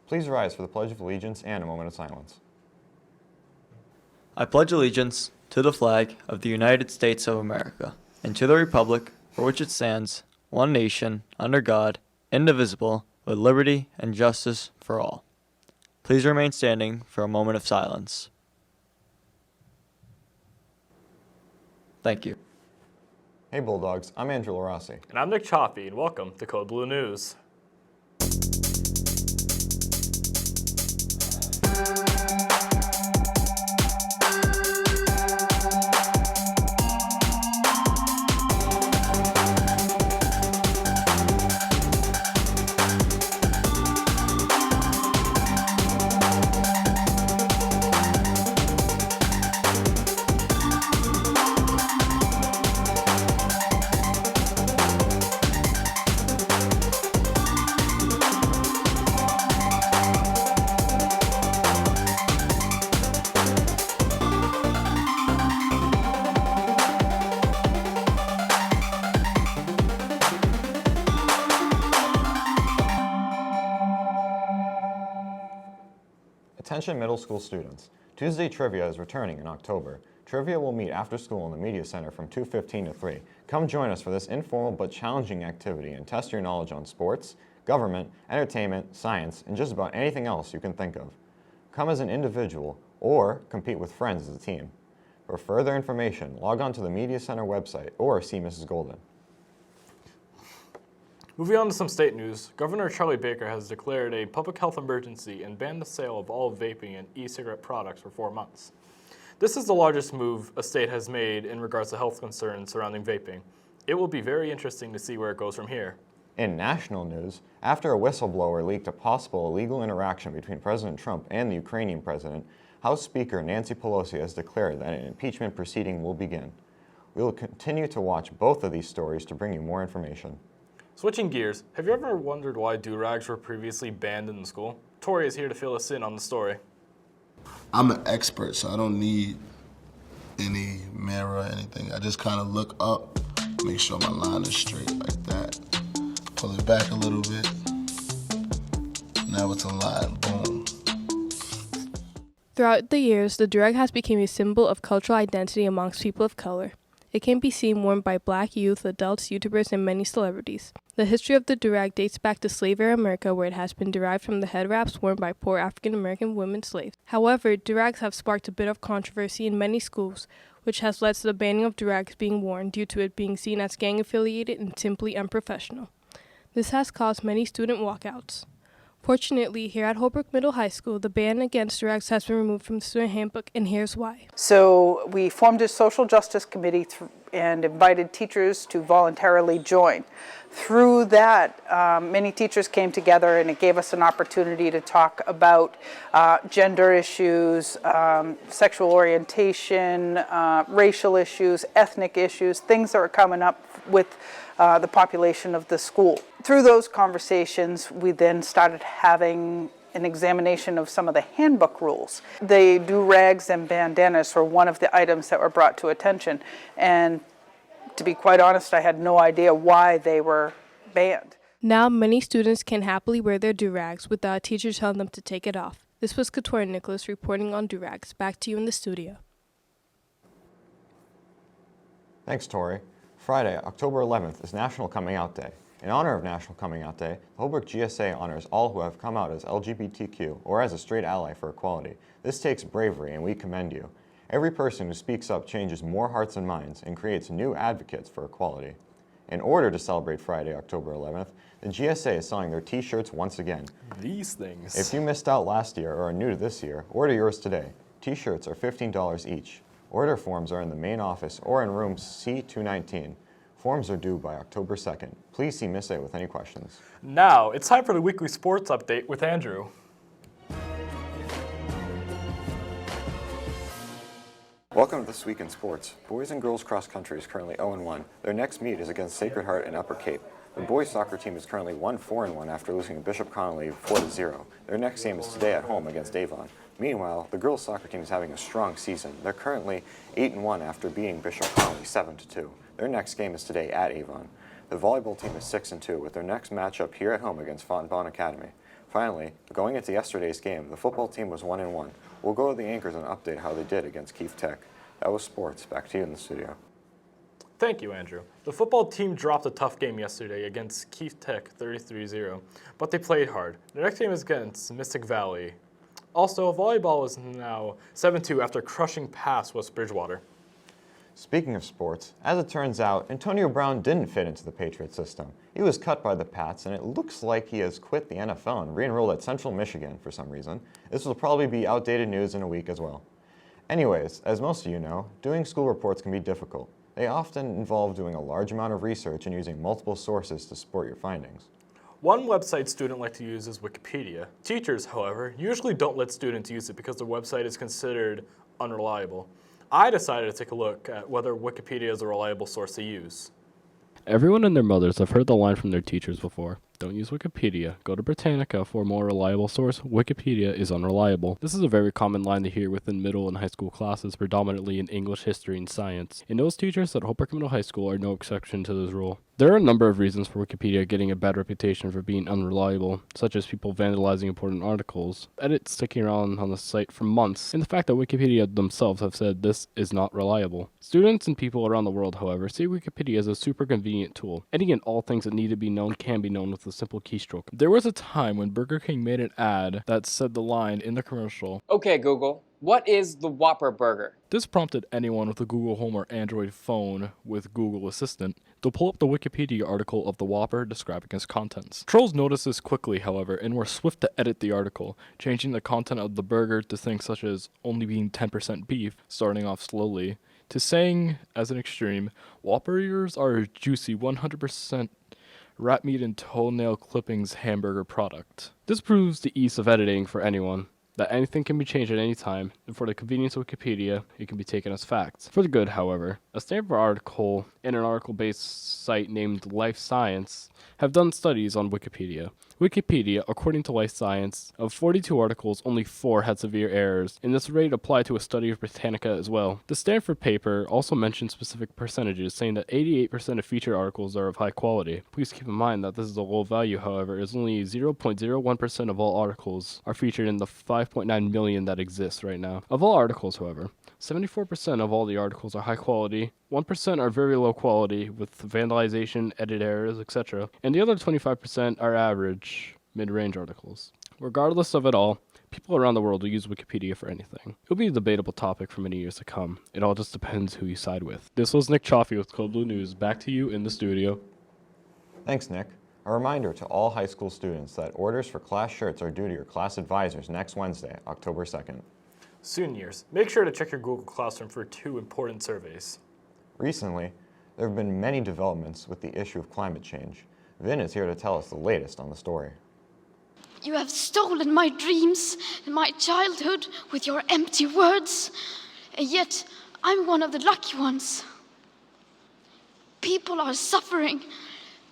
Please rise for the Pledge of Allegiance and a moment of silence. I pledge allegiance to the flag of the United States of America and to the republic for which it stands, one nation, under God, indivisible, with liberty and justice for all. Please remain standing for a moment of silence. Thank you. Hey Bulldogs, I'm Angelo Rossi. And I'm Nick Chaffee, and welcome to Code Blue News. Attention middle school students. Tuesday Trivia is returning in October. Trivia will meet after school in the Media Center from 2:15 to 3. Come join us for this informal but challenging activity and test your knowledge on sports, government, entertainment, science, and just about anything else you can think of. Come as an individual or compete with friends as a team. For further information, log on to the Media Center website or see Mrs. Golden. Moving on to some state news, Governor Charlie Baker has declared a public health emergency and banned the sale of all vaping and e-cigarette products for 4 months. This is the largest move a state has made in regards to health concerns surrounding vaping. It will be very interesting to see where it goes from here. In national news, after a whistleblower leaked a possible illegal interaction between President Trump and the Ukrainian president, House Speaker Nancy Pelosi has declared that an impeachment proceeding will begin. We will continue to watch both of these stories to bring you more information. Switching gears, have you ever wondered why do-rags were previously banned in the school? Tori is here to fill us in on the story. I'm an expert, so I don't need any mirror or anything. I just kind of look up, make sure my line is straight like that. Pull it back a little bit. Now it's in line, boom. Throughout the years, the do-rag has become a symbol of cultural identity amongst people of color. It can be seen worn by Black youth, adults, YouTubers, and many celebrities. The history of the do-rag dates back to slave-era America, where it has been derived from the head wraps worn by poor African-American women slaves. However, do-rags have sparked a bit of controversy in many schools, which has led to the banning of do-rags being worn due to it being seen as gang-affiliated and simply unprofessional. This has caused many student walkouts. Fortunately, here at Holbrook Middle High School, the ban against do-rags has been removed from the student handbook, and here's why. So we formed a social justice committee and invited teachers to voluntarily join. Through that, many teachers came together, and it gave us an opportunity to talk about gender issues, sexual orientation, racial issues, ethnic issues, things that are coming up with the population of the school. Through those conversations, we then started having an examination of some of the handbook rules. The do-rags and bandanas were one of the items that were brought to attention, and to be quite honest, I had no idea why they were banned. Now, many students can happily wear their do-rags without a teacher telling them to take it off. This was Couture Nicholas reporting on do-rags. Back to you in the studio. Thanks, Tori. Friday, October 11th is National Coming Out Day. In honor of National Coming Out Day, the Holbrook GSA honors all who have come out as LGBTQ or as a straight ally for equality. This takes bravery, and we commend you. Every person who speaks up changes more hearts and minds and creates new advocates for equality. In order to celebrate Friday, October 11th, the GSA is selling their t-shirts once again. These things. If you missed out last year or are new to this year, order yours today. T-shirts are $15 each. Order forms are in the main office or in room C219. Forms are due by October 2nd. Please see Miss A with any questions. Now, it's time for the weekly sports update with Andrew. Welcome to This Week in Sports. Boys and girls cross country is currently 0-1. Their next meet is against Sacred Heart in Upper Cape. The boys soccer team is currently 1-4-1 after losing to Bishop Connolly 4-0. Their next game is today at home against Avon. Meanwhile, the girls soccer team is having a strong season. They're currently 8-1 after beating Bishop Connolly 7-2. Their next game is today at Avon. The volleyball team is 6-2 with their next matchup here at home against Fontbonne Academy. Finally, going into yesterday's game, the football team was 1-1. We'll go to the anchors and update how they did against Keith Tech. That was sports. Back to you in the studio. Thank you, Andrew. The football team dropped a tough game yesterday against Keith Tech 33-0, but they played hard. The next game is against Mystic Valley. Also, volleyball is now 7-2 after crushing past West Bridgewater. Speaking of sports, as it turns out, Antonio Brown didn't fit into the Patriot system. He was cut by the Pats, and it looks like he has quit the NFL and re-enrolled at Central Michigan for some reason. This will probably be outdated news in a week as well. Anyways, as most of you know, doing school reports can be difficult. They often involve doing a large amount of research and using multiple sources to support your findings. One website students like to use is Wikipedia. Teachers, however, usually don't let students use it because the website is considered unreliable. I decided to take a look at whether Wikipedia is a reliable source to use. Everyone and their mothers have heard the line from their teachers before. Don't use Wikipedia. Go to Britannica for a more reliable source. Wikipedia is unreliable. This is a very common line to hear within middle and high school classes, predominantly in English, history, and science. And those teachers at Holbrook Middle High School are no exception to this rule. There are a number of reasons for Wikipedia getting a bad reputation for being unreliable, such as people vandalizing important articles, edits sticking around on the site for months, and the fact that Wikipedia themselves have said this is not reliable. Students and people around the world, however, see Wikipedia as a super convenient tool. Any and all things that need to be known can be known with a simple keystroke. There was a time when Burger King made an ad that said the line in the commercial, "Okay, Google, what is the Whopper Burger?" This prompted anyone with a Google Home or Android phone with Google Assistant to pull up the Wikipedia article of the Whopper describing its contents. Trolls noticed this quickly, however, and were swift to edit the article, changing the content of the burger to things such as only being 10% beef, starting off slowly, to saying, as an extreme, Whopper ears are a juicy 100% rat meat and toenail clippings hamburger product. This proves the ease of editing for anyone, that anything can be changed at any time, and for the convenience of Wikipedia, it can be taken as facts. For the good, however, a Stanford article and an article-based site named Life Science have done studies on Wikipedia. Wikipedia, according to Life Science, of 42 articles, only 4 had severe errors, and this rate applied to a study of Britannica as well. The Stanford paper also mentioned specific percentages, saying that 88% of featured articles are of high quality. Please keep in mind that this is a low value, however, as only 0.01% of all articles are featured in the 5.9 million that exist right now. Of all articles, however, 74% of all the articles are high quality, 1% are very low quality with vandalization, edit errors, etc., and the other 25% are average, mid-range articles. Regardless of it all, people around the world will use Wikipedia for anything. It will be a debatable topic for many years to come. It all just depends who you side with. This was Nick Chaffee with Code Blue News. Back to you in the studio. Thanks, Nick. A reminder to all high school students that orders for class shirts are due to your class advisors next Wednesday, October 2nd. Seniors, make sure to check your Google Classroom for 2 important surveys. Recently, there have been many developments with the issue of climate change. Vin is here to tell us the latest on the story. You have stolen my dreams and my childhood with your empty words, and yet I'm one of the lucky ones. People are suffering,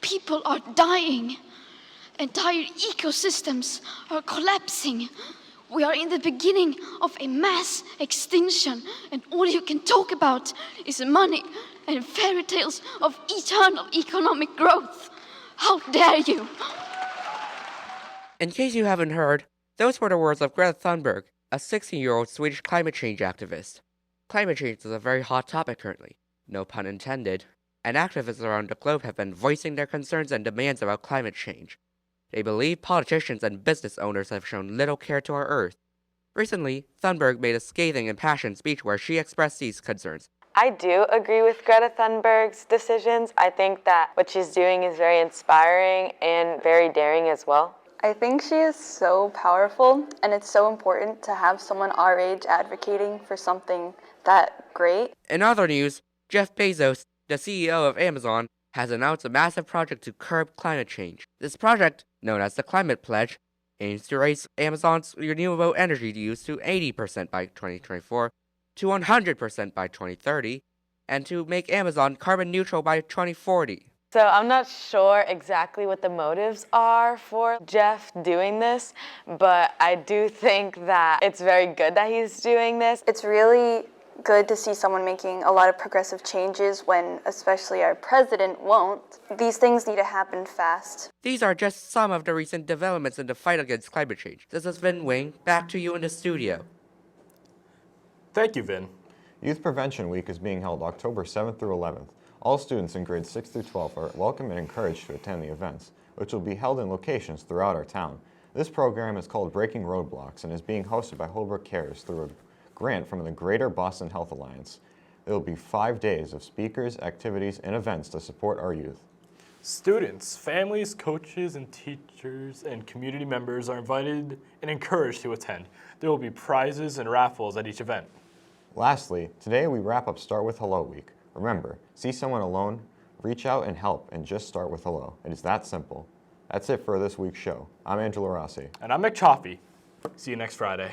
people are dying, entire ecosystems are collapsing. We are in the beginning of a mass extinction, and all you can talk about is money and fairy tales of eternal economic growth. How dare you! In case you haven't heard, those were the words of Greta Thunberg, a 16-year-old Swedish climate change activist. Climate change is a very hot topic currently, no pun intended, and activists around the globe have been voicing their concerns and demands about climate change. They believe politicians and business owners have shown little care to our Earth. Recently, Thunberg made a scathing, impassioned speech where she expressed these concerns. I do agree with Greta Thunberg's decisions. I think that what she's doing is very inspiring and very daring as well. I think she is so powerful, and it's so important to have someone our age advocating for something that great. In other news, Jeff Bezos, the CEO of Amazon, has announced a massive project to curb climate change. This project, known as the Climate Pledge, aims to raise Amazon's renewable energy use to 80% by 2024, to 100% by 2030, and to make Amazon carbon neutral by 2040. So I'm not sure exactly what the motives are for Jeff doing this, but I do think that it's very good that he's doing this. It's really good to see someone making a lot of progressive changes when especially our president won't. These things need to happen fast. These are just some of the recent developments in the fight against climate change. This is Vin Wing, back to you in the studio. Thank you, Vin. Youth Prevention Week is being held October 7th through 11th. All students in grades 6 through 12 are welcome and encouraged to attend the events, which will be held in locations throughout our town. This program is called Breaking Roadblocks and is being hosted by Holbrook Cares through a grant from the Greater Boston Health Alliance. There will be 5 days of speakers, activities, and events to support our youth. Students, families, coaches, and teachers and community members are invited and encouraged to attend. There will be prizes and raffles at each event. Lastly, today we wrap up Start With Hello Week. Remember, see someone alone, reach out and help, and just start with hello. It is that simple. That's it for this week's show. I'm Angelo Rossi. And I'm Mick Chaffee. See you next Friday.